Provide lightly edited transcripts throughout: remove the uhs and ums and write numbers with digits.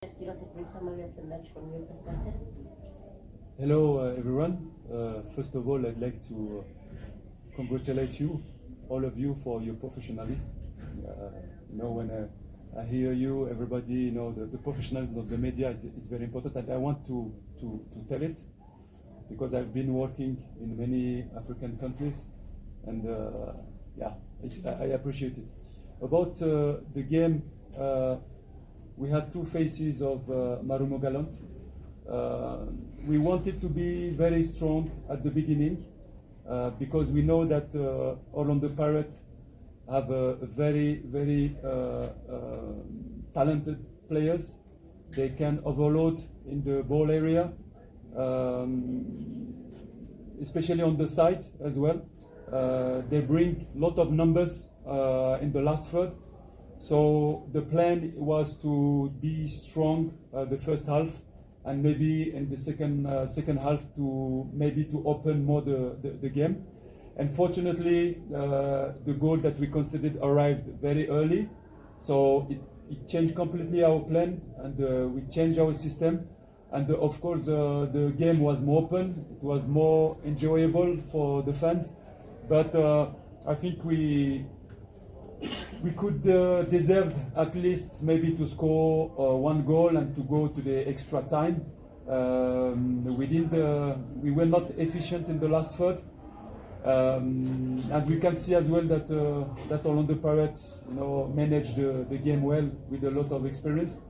Just give us a brief summary of the match from your perspective. Hello, everyone. First of all, I'd like to congratulate you, all of you, for your professionalism. When I hear you, everybody, the professionalism of the media is very important, and I want to tell it because I've been working in many African countries, and I appreciate it. About the game, we had two phases of Marumo Gallant. We wanted to be very strong at the beginning because we know that Orlando Pirates have a very, very talented players. They can overload in the ball area, especially on the side as well. They bring a lot of numbers in the last third. So the plan was to be strong the first half, and maybe in the second half to open more the game. Unfortunately, the goal that we considered arrived very early, so it changed completely our plan, and we changed our system. And of course, the game was more open. It was more enjoyable for the fans, but I think we could deserve at least maybe to score one goal and to go to the extra time. We were not efficient in the last third, and we can see as well that Orlando Pirates, managed the game well with a lot of experience.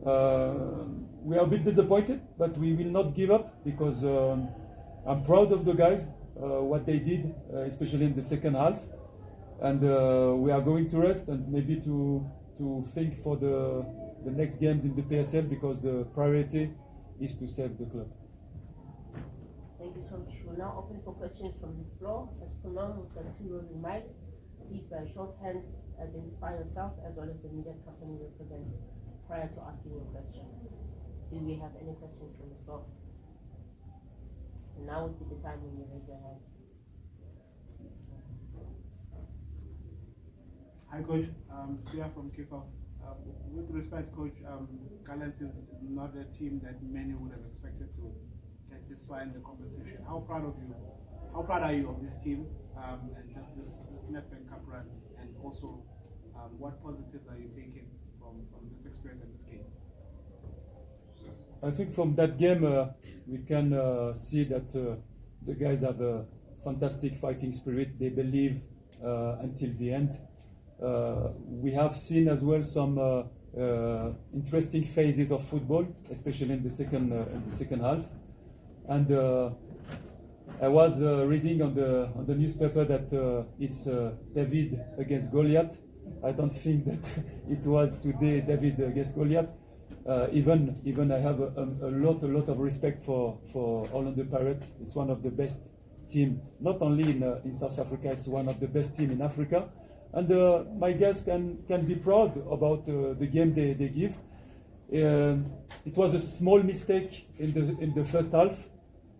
We are a bit disappointed, but we will not give up because I'm proud of the guys, what they did, especially in the second half. And we are going to rest and maybe to think for the next games in the PSL, because the priority is to save the club. Thank you so much. We're now open for questions from the floor. As per normal, we've got two roving mics. Please, by short hands, identify yourself as well as the media company you represent prior to asking your question. Do we have any questions from the floor? And now would be the time when you raise your hands. Hi, Coach. Sia from Kickoff. With respect, Coach, Gallant is not a team that many would have expected to get this far in the competition. How proud are you of this team and just this Nedbank Cup run? And also, what positives are you taking from this experience and this game? I think from that game, we can see that the guys have a fantastic fighting spirit. They believe until the end. We have seen as well some interesting phases of football, especially in the second half. And I was reading on the newspaper that it's David against Goliath. I don't think that it was today David against Goliath. Even I have a lot of respect for Orlando Pirates. It's one of the best team, not only in South Africa. It's one of the best team in Africa. And my guys can be proud about the game they give. It was a small mistake in the first half,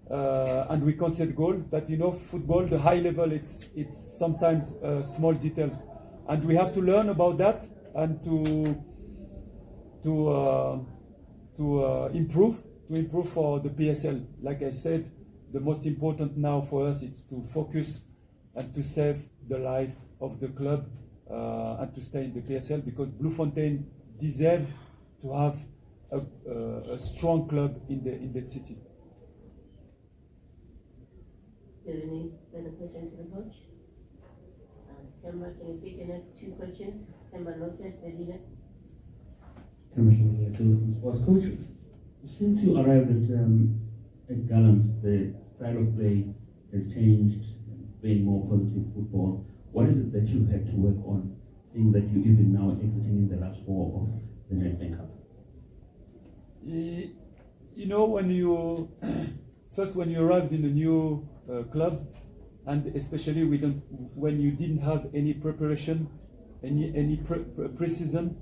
and we conceded goal. But football, the high level, it's sometimes small details, and we have to learn about that and to improve for the PSL. Like I said, the most important now for us is to focus and to save the life of the club and to stay in the PSL, because Bloemfontein deserve to have a strong club in that city. Is there any further questions for the coach? Temba, can you take the next two questions? Temba noted, the leader. Coach, since you arrived at Gallants, the style of play has changed, playing more positive football. What is it that you had to work on, seeing that you even now exiting in the last four of the Nedbank Cup? When you arrived in a new club, and especially when you didn't have any preparation, any pre-season,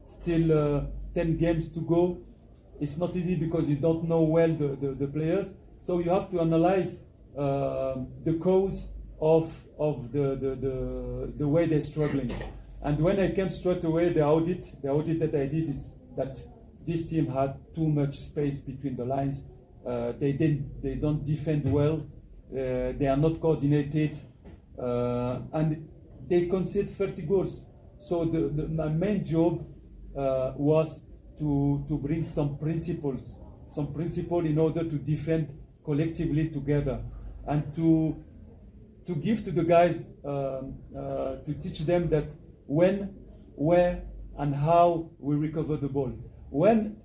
still 10 games to go, it's not easy because you don't know well the players. So you have to analyze the cause of the way they're struggling. And when I came straight away, the audit that I did is that this team had too much space between the lines. They don't defend well. They are not coordinated, and they concede 30 goals. So my main job was to bring some principles in order to defend collectively together, and to give to the guys, to teach them that when, where, and how we recover the ball. When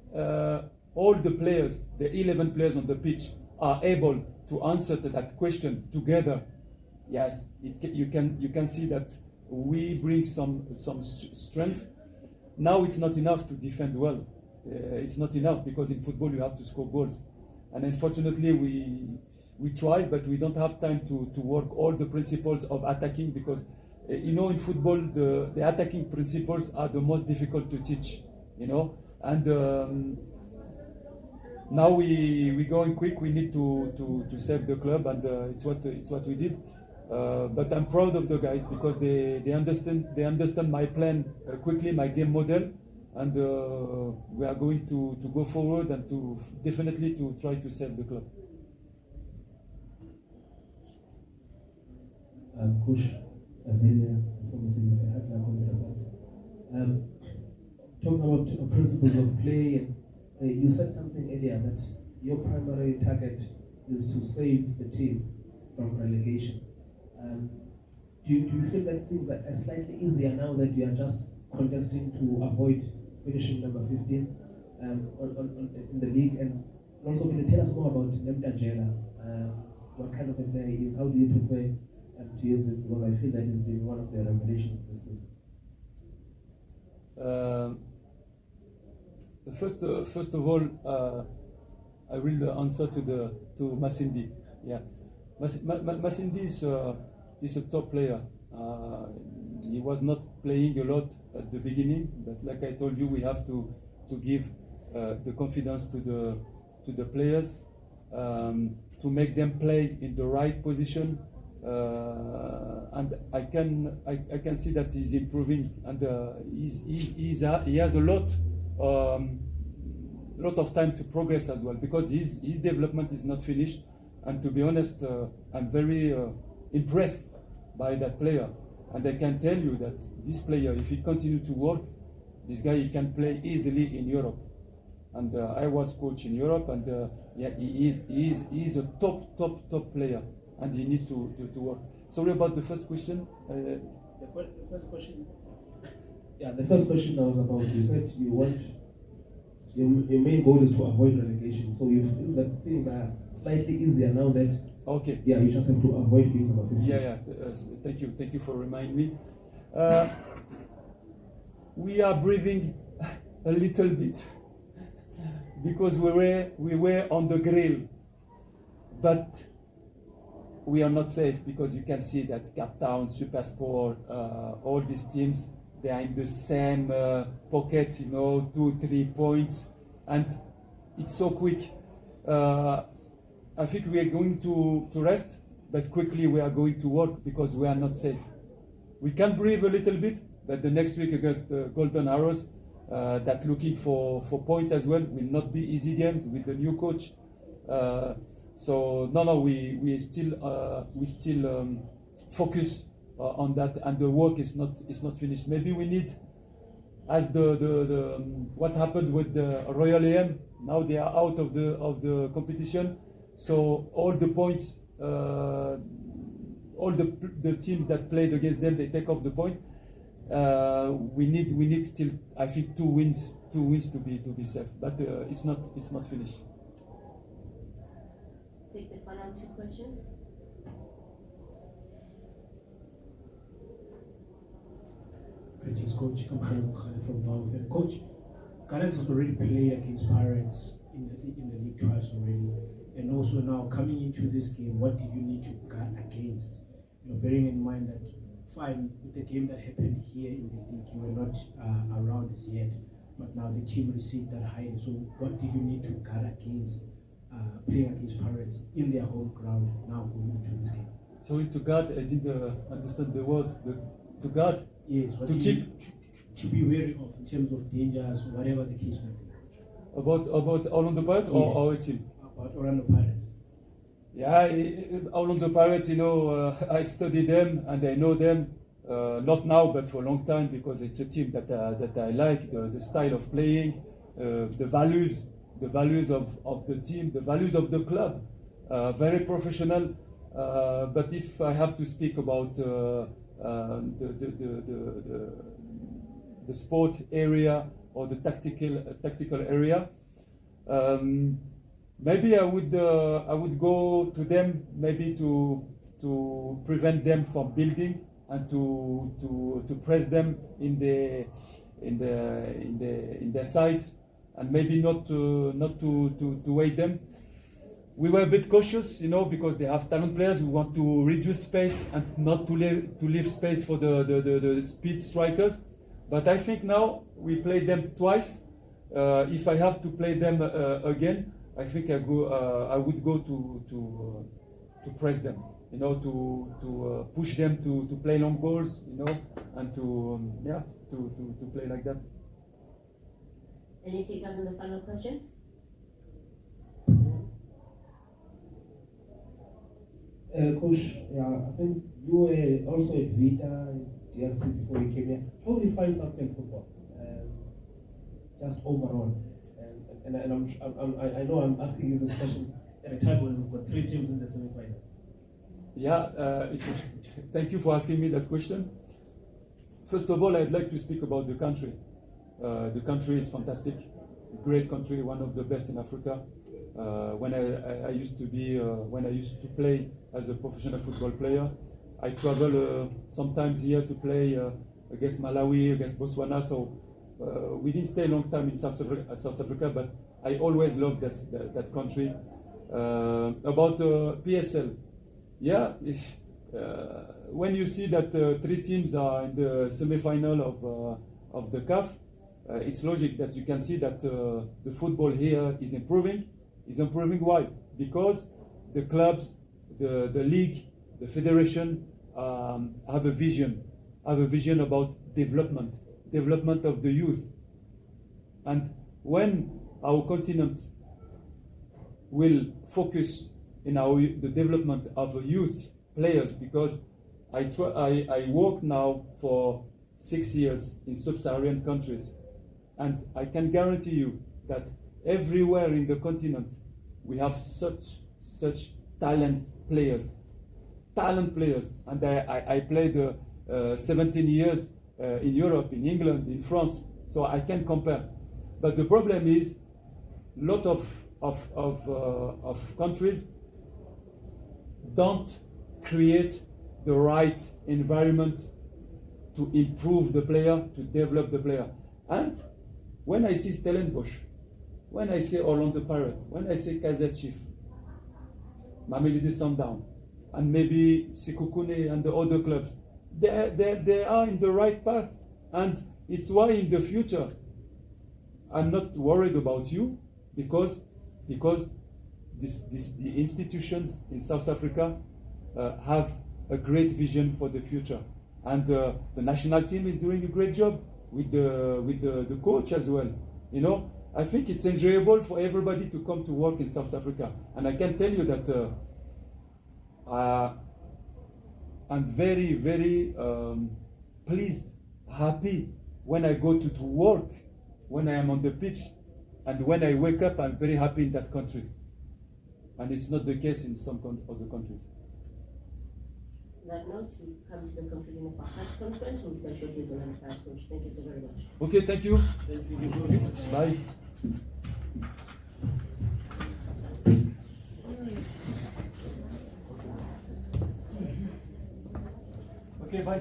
all the players, the 11 players on the pitch, are able to answer to that question together, yes, you can see that we bring some strength. Now it's not enough to defend well. It's not enough, because in football you have to score goals, and unfortunately we try, but we don't have time to work all the principles of attacking, because in football the attacking principles are the most difficult to teach, and now we going quick. We need to save the club, and it's what we did. But I'm proud of the guys, because they understand my plan quickly, my game model, and we are going to go forward and to definitely to try to save the club. Coach, from talking about principles of play, you said something earlier that your primary target is to save the team from relegation. Do you feel that things are slightly easier now that you are just contesting to avoid finishing number 15 in the league? And also, can you tell us more about Nedbank? What kind of a player he is? How do you prefer to use it? Because I feel that he's been one of the revelations this season. First of all, I will answer to Masindi. Yeah, Masindi is a top player. He was not playing a lot at the beginning, but like I told you, we have to give the confidence to the players, to make them play in the right position, and I can see that he's improving, and he has a lot of time to progress as well, because his development is not finished. And to be honest, I'm very impressed by that player, and I can tell you that this player, if he continues to work, this guy, he can play easily in Europe. And I was coach in Europe, and yeah, he is a top player, and he needs to work. Sorry about the first question. The first question. Yeah, the first question was about, you said you want, your main goal is to avoid relegation. So you feel that things are slightly easier now that, okay, yeah, you just have to avoid being number 15. Yeah. Thank you for reminding me. We are breathing a little bit, because we were on the grill, but we are not safe, because you can see that Cape Town, Supersport, all these teams, they are in the same pocket, 2-3 points, and it's so quick. I think we are going to rest, but quickly we are going to work, because we are not safe. We can breathe a little bit, but the next week against Golden Arrows, that looking for points as well, will not be easy games with the new coach. So no, we still focus on that, and the work is not finished. Maybe we need, as the what happened with the Royal AM. Now they are out of the competition, so all the points, all the teams that played against them, they take off the point. We need still, I think, two wins to be safe, but it's not finished. Take the final two questions. Greetings, Coach. I'm from Bloemfontein. Coach, Gallants has already played against Pirates in the league trials already, and also now coming into this game, what did you need to guard against? Bearing in mind that, fine, with the game that happened here in the league, you were not around as yet, but now the team received that high. So what did you need to guard against playing against Pirates in their home ground now going into this game? Sorry, to guard, I didn't understand the words. To guard? Yes, what To you keep- need to be wary of in terms of dangers, whatever the case may be. About Orlando Pirates or Yes. our team? About Orlando Pirates. Yeah, Orlando Pirates, I study them and I know them, not now, but for a long time, because it's a team that I like, the style of playing, the values of the team, the values of the club, very professional. But if I have to speak about the sport area or the tactical area, maybe I would go to them, maybe to prevent them from building and to press them in their side, and maybe not to wait them. We were a bit cautious, because they have talent players. We want to reduce space and not to leave space for the speed strikers. But I think now we played them twice. If I have to play them again, I think I would go to press them, to push them to play long balls, and to play like that. Any takers on the final question? Coach, I think you were also at Vita, DRC before you came here. How do you find South African football, just overall? And I know I'm asking you this question at a time when we've got 3 teams in the semi-finals. Yeah, thank you for asking me that question. First of all, I'd like to speak about the country. The country is fantastic, a great country, one of the best in Africa. When I used to play as a professional football player, I travel sometimes here to play against Malawi, against Botswana. So we didn't stay a long time in South Africa, but I always loved that country. About PSL, yeah, when you see that 3 teams are in the semi-final of the CAF, it's logic that you can see that the football here is improving. Is improving. Why? Because the clubs, the league, the federation have a vision about development of the youth. And when our continent will focus in the development of youth players, because I work now for 6 years in sub-Saharan countries, and I can guarantee you that everywhere in the continent we have such talent players, and I played 17 years in Europe, in England, in France, so I can compare. But the problem is, lot of countries don't create the right environment to improve the player, to develop the player. And when I see Stellenbosch, when I say Orlando Pirates, when I say Kaizer Chiefs, Mamelodi Sundowns, and maybe Sekhukhune and the other clubs, they are in the right path. And it's why in the future I'm not worried about you, because the institutions in South Africa have a great vision for the future, and the national team is doing a great job with the coach as well. I think it's enjoyable for everybody to come to work in South Africa, and I can tell you that I'm very, very pleased, happy when I go to work, when I am on the pitch, and when I wake up, I'm very happy in that country. And it's not the case in some other countries. On that note, we come to the conclusion of our press conference. We'll finish with the press coach. Thank you so very much. Okay, thank you. Bye. Okay, bye.